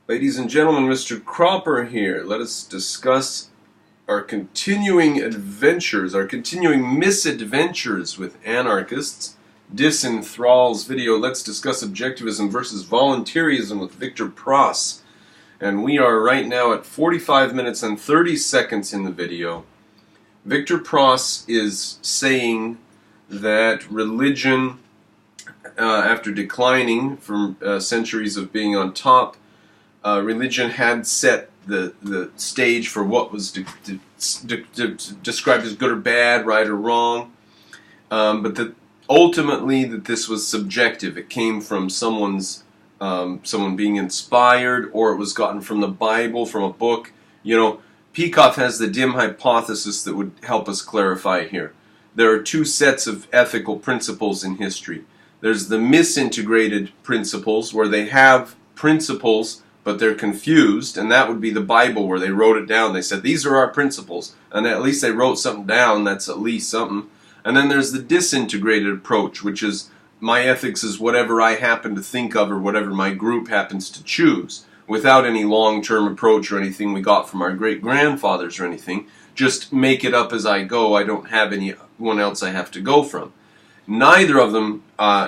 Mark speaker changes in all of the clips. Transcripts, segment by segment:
Speaker 1: Ladies and gentlemen, Mr. Cropper here. Let us discuss our continuing adventures, our continuing misadventures with anarchists. Disenthrall's video, Let's Discuss Objectivism versus Voluntarism with Victor Pross. And we are right now at 45 minutes and 30 seconds in the video. Victor Pross is saying that religion, after declining from centuries of being on top, religion had set the stage for what was described as good or bad, right or wrong, but that ultimately that this was subjective. It came from someone being inspired, or it was gotten from the Bible, from a book. You know, Peikoff has the dim hypothesis that would help us clarify here. There are two sets of ethical principles in history. There's the misintegrated principles, where they have principles but they're confused, and that would be the Bible, where they wrote it down. They said, these are our principles, and at least they wrote something down. That's at least something. And then there's the disintegrated approach, which is my ethics is whatever I happen to think of or whatever my group happens to choose, without any long-term approach or anything we got from our great-grandfathers or anything. Just make it up as I go. I don't have anyone else I have to go from. Neither of them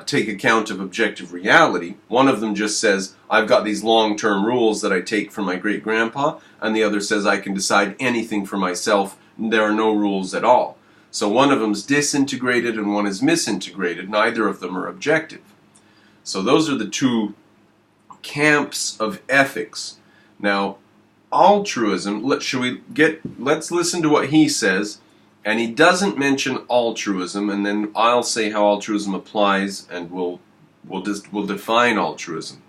Speaker 1: take account of objective reality. One of them just says, I've got these long-term rules that I take from my great-grandpa, and the other says I can decide anything for myself, and there are no rules at all. So one of them is disintegrated and one is misintegrated. Neither of them are objective. So those are the two camps of ethics. Now, altruism, let's listen to what he says. And he doesn't mention altruism, and then I'll say how altruism applies, and we'll define altruism.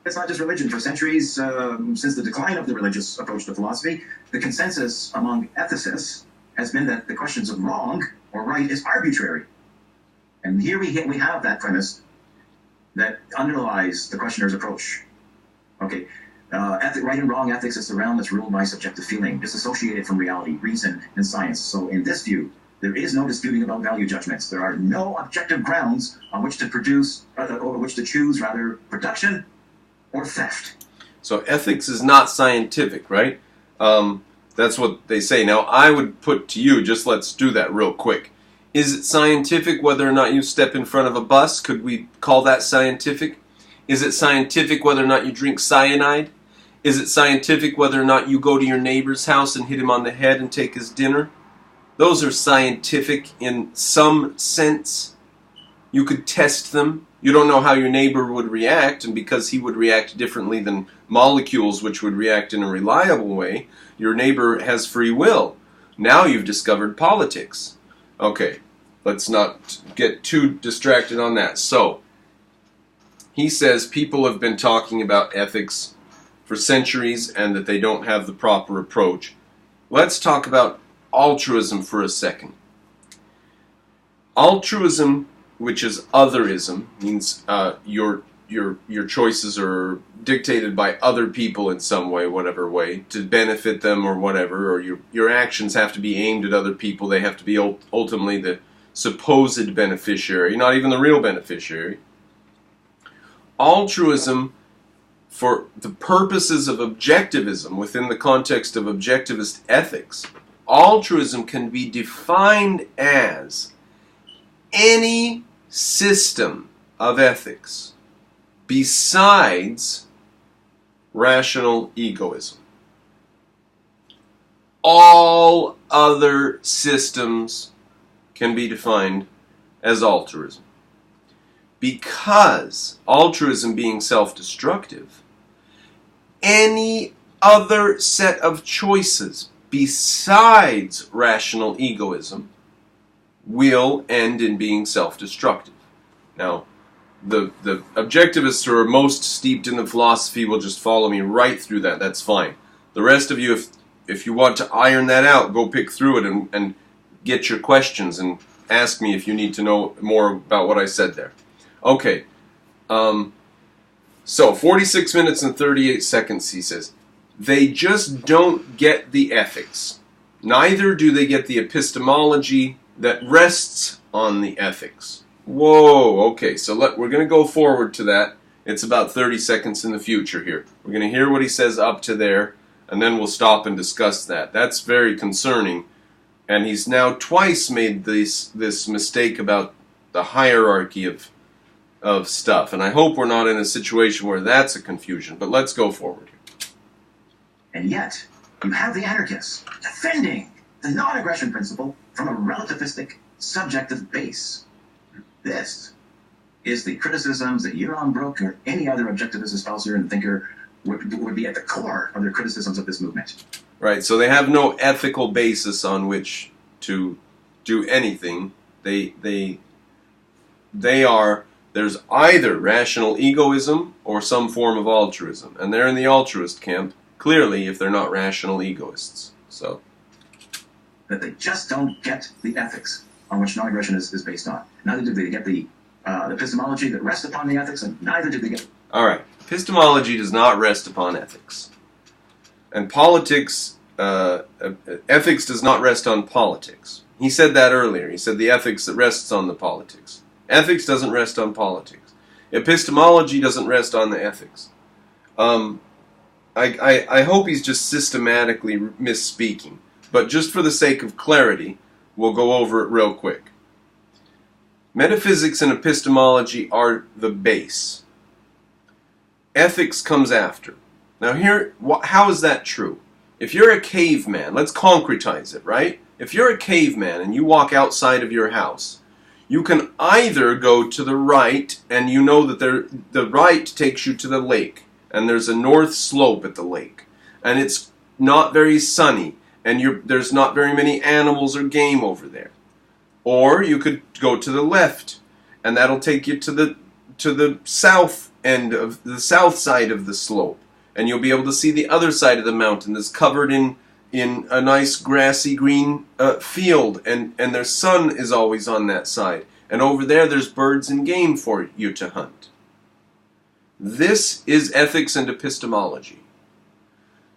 Speaker 2: It's not just religion. For centuries, since the decline of the religious approach to philosophy, the consensus among ethicists has been that the questions of wrong or right is arbitrary. And here we have that premise that underlies the questioner's approach. Okay. Right and wrong ethics is the realm that's ruled by subjective feeling, disassociated from reality, reason, and science. So in this view, there is no disputing about value judgments. There are no objective grounds on which to choose production or theft.
Speaker 1: So ethics is not scientific, right? That's what they say. Now, I would put to you, just let's do that real quick. Is it scientific whether or not you step in front of a bus? Could we call that scientific? Is it scientific whether or not you drink cyanide? Is it scientific whether or not you go to your neighbor's house and hit him on the head and take his dinner? Those are scientific in some sense. You could test them. You don't know how your neighbor would react, and because he would react differently than molecules which would react in a reliable way, your neighbor has free will. Now you've discovered politics. Okay, let's not get too distracted on that. So, he says people have been talking about ethics for centuries and that they don't have the proper approach. Let's talk about altruism for a second. Altruism, which is otherism, means your choices are dictated by other people in some way, whatever way, to benefit them or whatever, or your actions have to be aimed at other people. They have to be ultimately the supposed beneficiary, not even the real beneficiary. Altruism, for the purposes of objectivism, within the context of objectivist ethics, altruism can be defined as any system of ethics besides rational egoism. All other systems can be defined as altruism. Because altruism being self-destructive, any other set of choices besides rational egoism will end in being self-destructive. Now, the objectivists who are most steeped in the philosophy will just follow me right through that. That's fine. The rest of you, if you want to iron that out, go pick through it and get your questions and ask me if you need to know more about what I said there. Okay, so 46 minutes and 38 seconds, he says. They just don't get the ethics. Neither do they get the epistemology that rests on the ethics. Whoa, okay, so we're going to go forward to that It's about 30 seconds in the future here. We're going to hear what he says up to there, and then we'll stop and discuss that. That's very concerning. And he's now twice made this mistake about the hierarchy of stuff. And I hope we're not in a situation where that's a confusion. But let's go forward.
Speaker 2: And yet, you have the anarchists defending the non-aggression principle from a relativistic, subjective base. This is the criticisms that Yaron Brook or any other objectivist espouser and thinker would be at the core of their criticisms of this movement.
Speaker 1: Right, so they have no ethical basis on which to do anything. There's either rational egoism or some form of altruism. And they're in the altruist camp, clearly, if they're not rational egoists. So
Speaker 2: that they just don't get the ethics on which non-aggression is based on. Neither do they get the epistemology that rests upon the ethics, and neither do they get...
Speaker 1: All right. Epistemology does not rest upon ethics. And politics, ethics does not rest on politics. He said that earlier. He said the ethics that rests on the politics. Ethics doesn't rest on politics. Epistemology doesn't rest on the ethics. I hope he's just systematically misspeaking. But just for the sake of clarity, we'll go over it real quick. Metaphysics and epistemology are the base. Ethics comes after. Now here, how is that true? If you're a caveman, let's concretize it, right? If you're a caveman and you walk outside of your house, you can either go to the right, and you know that the right takes you to the lake, and there's a north slope at the lake, and it's not very sunny, and there's not very many animals or game over there. Or you could go to the left, and that'll take you to the south end of the south side of the slope, and you'll be able to see the other side of the mountain that's covered in a nice grassy green field, and their sun is always on that side. And over there's birds and game for you to hunt. This is ethics and epistemology.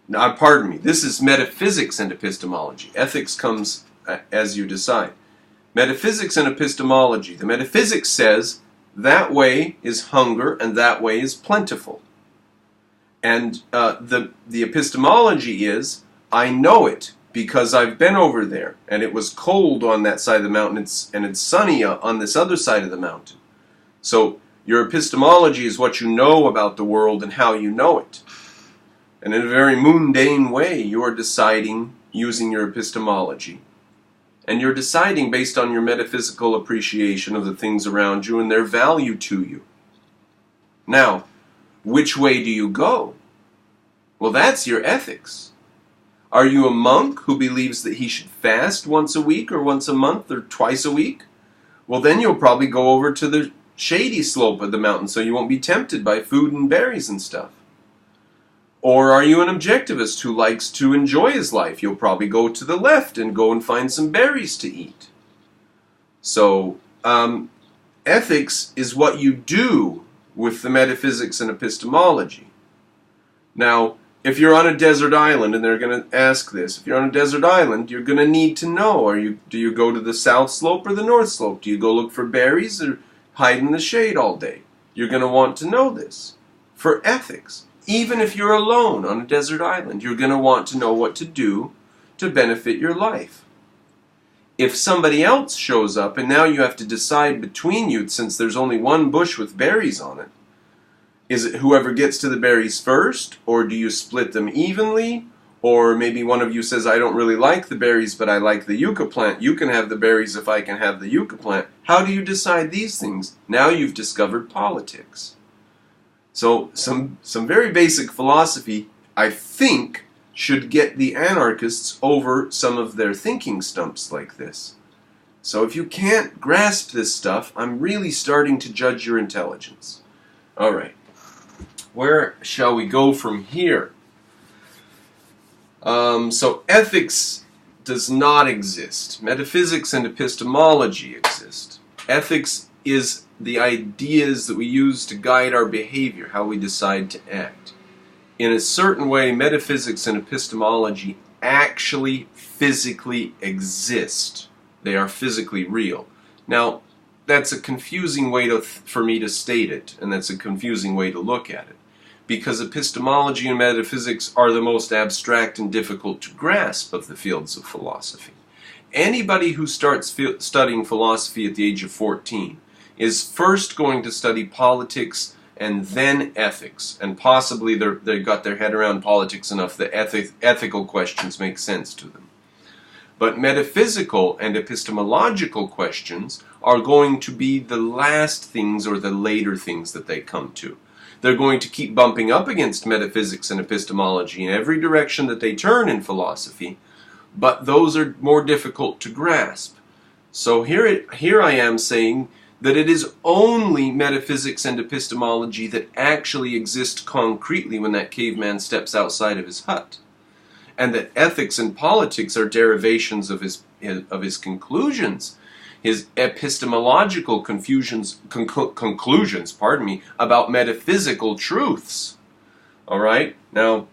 Speaker 1: Now, pardon me, this is metaphysics and epistemology. Ethics comes as you decide. Metaphysics and epistemology. The metaphysics says that way is hunger and that way is plentiful. And the epistemology is, I know it because I've been over there and it was cold on that side of the mountain and it's sunny on this other side of the mountain. So your epistemology is what you know about the world and how you know it. And in a very mundane way, you're deciding using your epistemology. And you're deciding based on your metaphysical appreciation of the things around you and their value to you. Now, which way do you go? Well, that's your ethics. Are you a monk who believes that he should fast once a week or once a month or twice a week? Well, then you'll probably go over to the shady slope of the mountain so you won't be tempted by food and berries and stuff. Or are you an objectivist who likes to enjoy his life? You'll probably go to the left and go and find some berries to eat. So, ethics is what you do with the metaphysics and epistemology. Now, if you're on a desert island, and they're going to ask this, if you're on a desert island, you're going to need to know, do you go to the south slope or the north slope? Do you go look for berries or hide in the shade all day? You're going to want to know this for ethics. Even if you're alone on a desert island, you're going to want to know what to do to benefit your life. If somebody else shows up and now you have to decide between you, since there's only one bush with berries on it, is it whoever gets to the berries first, or do you split them evenly? Or maybe one of you says, I don't really like the berries, but I like the yucca plant. You can have the berries if I can have the yucca plant. How do you decide these things? Now you've discovered politics. So some very basic philosophy, I think, should get the anarchists over some of their thinking stumps like this. So if you can't grasp this stuff, I'm really starting to judge your intelligence. All right. Where shall we go from here? So ethics does not exist. Metaphysics and epistemology exist. Ethics is the ideas that we use to guide our behavior, how we decide to act. In a certain way, metaphysics and epistemology actually physically exist. They are physically real. Now, that's a confusing way for me to state it, and that's a confusing way to look at it. Because epistemology and metaphysics are the most abstract and difficult to grasp of the fields of philosophy. Anybody who starts studying philosophy at the age of 14 is first going to study politics and then ethics, and possibly they've got their head around politics enough that ethical questions make sense to them. But metaphysical and epistemological questions are going to be the last things or the later things that they come to. They're going to keep bumping up against metaphysics and epistemology in every direction that they turn in philosophy, but those are more difficult to grasp. So here I am saying that it is only metaphysics and epistemology that actually exist concretely when that caveman steps outside of his hut, and that ethics and politics are derivations of his conclusions, his epistemological conclusions, about metaphysical truths. All right? Now,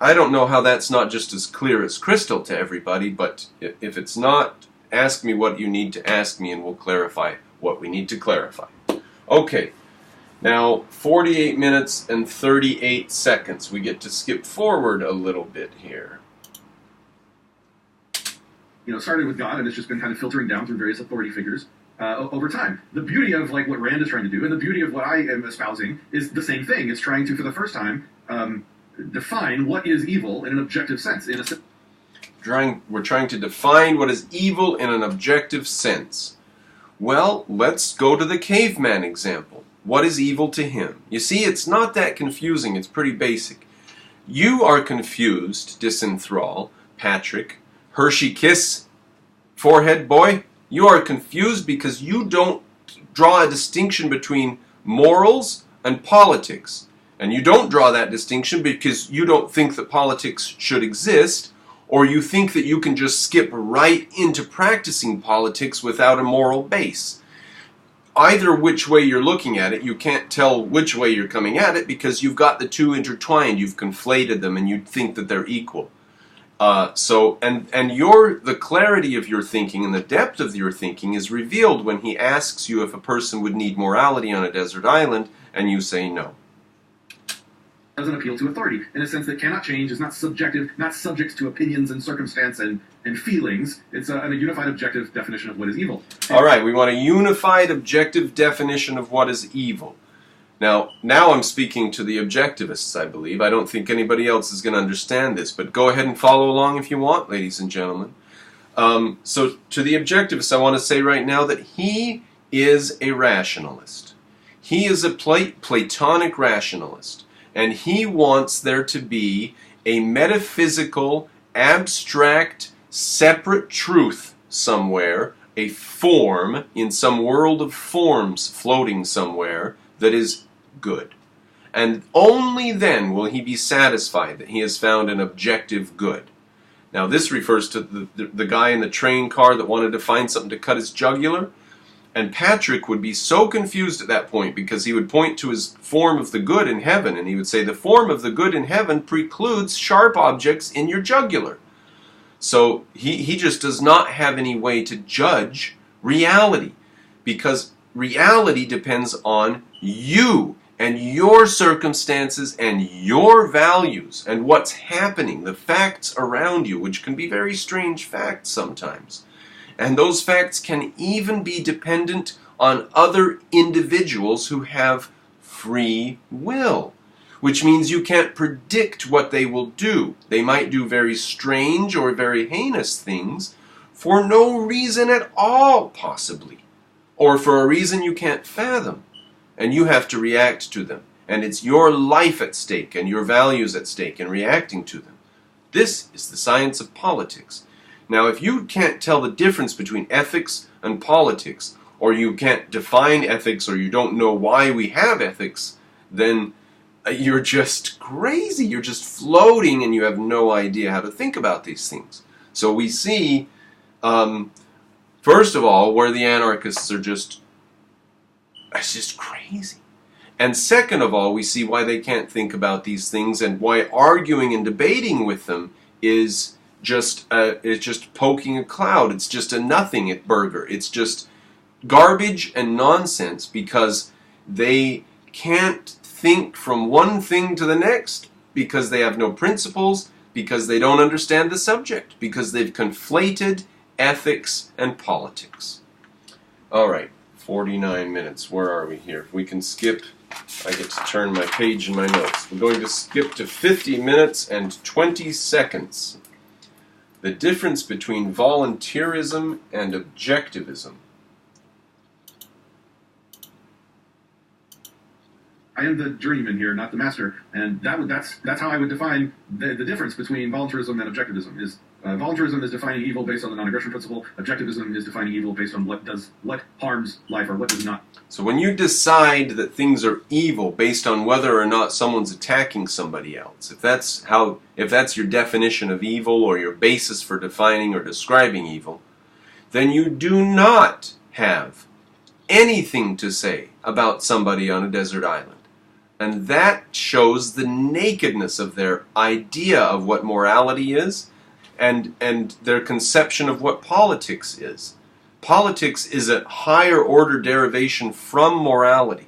Speaker 1: I don't know how that's not just as clear as crystal to everybody, but if it's not, ask me what you need to ask me and we'll clarify what we need to clarify. Okay, now 48 minutes and 38 seconds. We get to skip forward a little bit here.
Speaker 3: Started with God, and it's just been kind of filtering down through various authority figures over time. The beauty of what Rand is trying to do, and the beauty of what I am espousing, is the same thing. It's trying to, for the first time, define what is evil in an objective sense.
Speaker 1: We're trying to define what is evil in an objective sense. Well, let's go to the caveman example. What is evil to him? You see, it's not that confusing. It's pretty basic. You are confused, Disenthrall, Patrick, Hershey Kiss, Forehead Boy. You are confused because you don't draw a distinction between morals and politics. And you don't draw that distinction because you don't think that politics should exist, or you think that you can just skip right into practicing politics without a moral base. Either which way you're looking at it, you can't tell which way you're coming at it because you've got the two intertwined, you've conflated them, and you think that they're equal. The clarity of your thinking and the depth of your thinking is revealed when he asks you if a person would need morality on a desert island, and you say no.
Speaker 3: Doesn't appeal to authority in a sense that cannot change, is not subjective, not subject to opinions and circumstance and feelings. It's a unified objective definition of what is evil.
Speaker 1: All right, we want a unified objective definition of what is evil. Now I'm speaking to the objectivists, I believe. I don't think anybody else is going to understand this, but go ahead and follow along if you want, ladies and gentlemen. So to the objectivists, I want to say right now that he is a rationalist. He is a Platonic rationalist, and he wants there to be a metaphysical, abstract, separate truth somewhere, a form in some world of forms floating somewhere that is good. And only then will he be satisfied that he has found an objective good. Now this refers to the guy in the train car that wanted to find something to cut his jugular. And Patrick would be so confused at that point because he would point to his form of the good in heaven and he would say the form of the good in heaven precludes sharp objects in your jugular. So he just does not have any way to judge reality because reality depends on you and your circumstances and your values and what's happening, the facts around you, which can be very strange facts sometimes. And those facts can even be dependent on other individuals who have free will, which means you can't predict what they will do. They might do very strange or very heinous things for no reason at all, possibly, or for a reason you can't fathom, and you have to react to them. And it's your life at stake and your values at stake in reacting to them. This is the science of politics. Now, if you can't tell the difference between ethics and politics, or you can't define ethics, or you don't know why we have ethics, then you're just crazy. You're just floating, and you have no idea how to think about these things. So we see, first of all, where the anarchists are it's just crazy. And second of all, we see why they can't think about these things, and why arguing and debating with them is it's just poking a cloud. It's just a nothing at burger. It's just garbage and nonsense because they can't think from one thing to the next, because they have no principles, because they don't understand the subject, because they've conflated ethics and politics. All right, 49 minutes. Where are we here? If we can skip, I get to turn my page in my notes. We're going to skip to 50 minutes and 20 seconds. The difference between volunteerism and objectivism.
Speaker 3: I am the journeyman here, not the master, and that's how I would define the difference between voluntarism and objectivism. Is voluntarism is defining evil based on the non-aggression principle. Objectivism is defining evil based on what harms life or what does not.
Speaker 1: So when you decide that things are evil based on whether or not someone's attacking somebody else, if that's your definition of evil or your basis for defining or describing evil, then you do not have anything to say about somebody on a desert island. And that shows the nakedness of their idea of what morality is and their conception of what politics is. Politics is a higher order derivation from morality.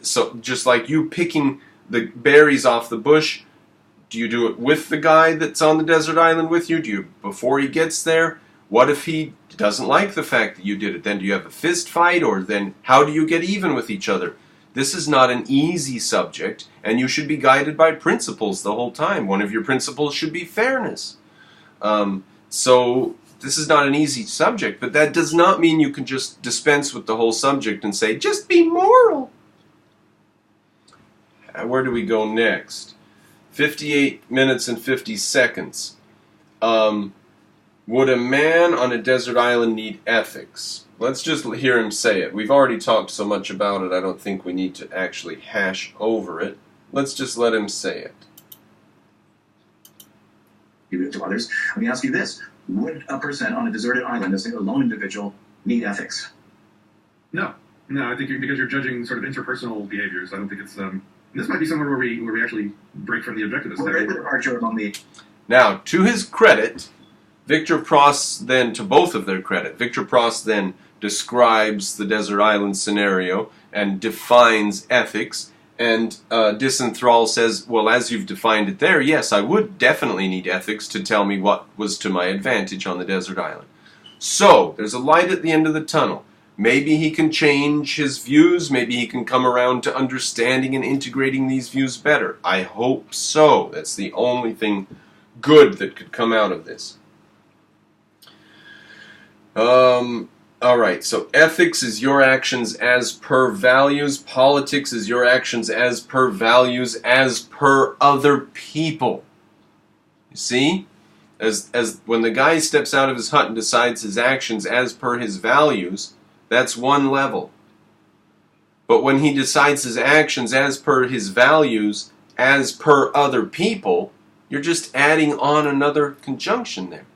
Speaker 1: So just like you picking the berries off the bush, do you do it with the guy that's on the desert island with you? Do you before he gets there? What if he doesn't like the fact that you did it? Then do you have a fist fight, or then how do you get even with each other? This is not an easy subject, and you should be guided by principles the whole time. One of your principles should be fairness. So this is not an easy subject, but that does not mean you can just dispense with the whole subject and say, just be moral. Where do we go next? 58 minutes and 50 seconds. Would a man on a desert island need ethics? Let's just hear him say it. We've already talked so much about it, I don't think we need to actually hash over it. Let's just let him say it.
Speaker 2: To others. Let me ask you this. Would a person on a deserted island, a lone individual, need ethics?
Speaker 3: No, I think because you're judging sort of interpersonal behaviors. I don't think it's. This might be somewhere where we actually break from the objectivist.
Speaker 1: Now, to his credit, Victor Prost then, to both of their credit, Victor Prost then describes the desert island scenario and defines ethics, and Disenthrall says, well, as you've defined it there, yes, I would definitely need ethics to tell me what was to my advantage on the desert island. So, there's a light at the end of the tunnel. Maybe he can change his views, maybe he can come around to understanding and integrating these views better. I hope so. That's the only thing good that could come out of this. Alright, so ethics is your actions as per values. Politics is your actions as per values, as per other people. You see? As when the guy steps out of his hut and decides his actions as per his values, that's one level. But when he decides his actions as per his values, as per other people, you're just adding on another conjunction there.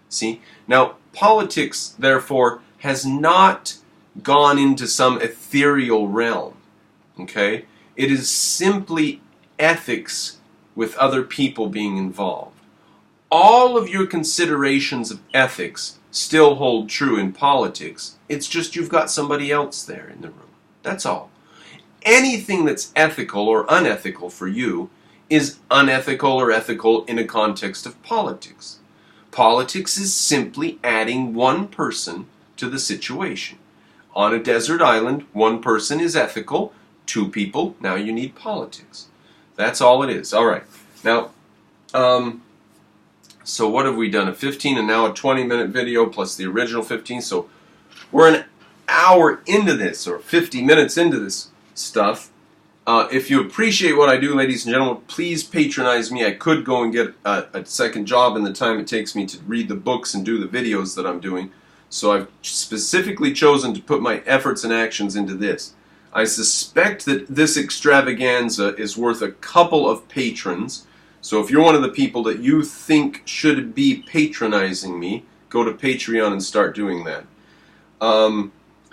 Speaker 1: See? Now, politics, therefore, has not gone into some ethereal realm. Okay? It is simply ethics with other people being involved. All of your considerations of ethics still hold true in politics. It's just you've got somebody else there in the room. That's all. Anything that's ethical or unethical for you is unethical or ethical in a context of politics. Politics is simply adding one person to the situation. On a desert island, one person is ethical, two people, now you need politics. That's all it is. All right. Now, so what have we done? A 15 and now a 20-minute video plus the original 15. So we're an hour into this, or 50 minutes into this stuff. If you appreciate what I do, ladies and gentlemen, please patronize me. I could go and get a second job in the time it takes me to read the books and do the videos that I'm doing. So I've specifically chosen to put my efforts and actions into this. I suspect that this extravaganza is worth a couple of patrons. So if you're one of the people that you think should be patronizing me, go to Patreon and start doing that.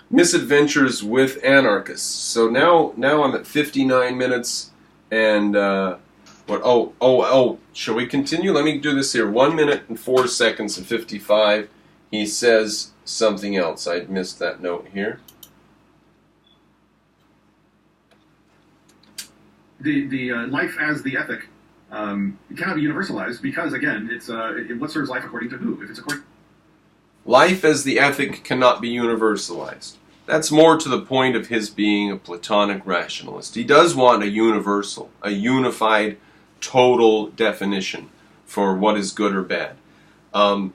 Speaker 1: Misadventures with Anarchists. So now I'm at 59 minutes and shall we continue? Let me do this here. 1 minute and 4 seconds and 55. He says, something else. I missed that note here.
Speaker 3: The life as the ethic cannot be universalized because, again, it's what serves life according to who? If it's according.
Speaker 1: Life as the ethic cannot be universalized. That's more to the point of his being a Platonic rationalist. He does want a universal, a unified, total definition for what is good or bad. And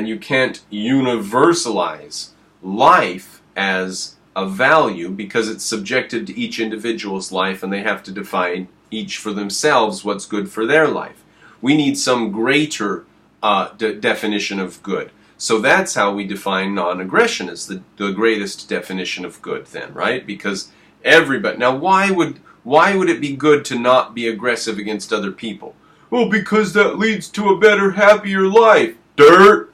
Speaker 1: you can't universalize life as a value because it's subjected to each individual's life and they have to define each for themselves what's good for their life. We need some greater definition of good. So that's how we define non-aggression as the greatest definition of good then, right? Because everybody... Now why would it be good to not be aggressive against other people? Well, because that leads to a better, happier life. Dirt!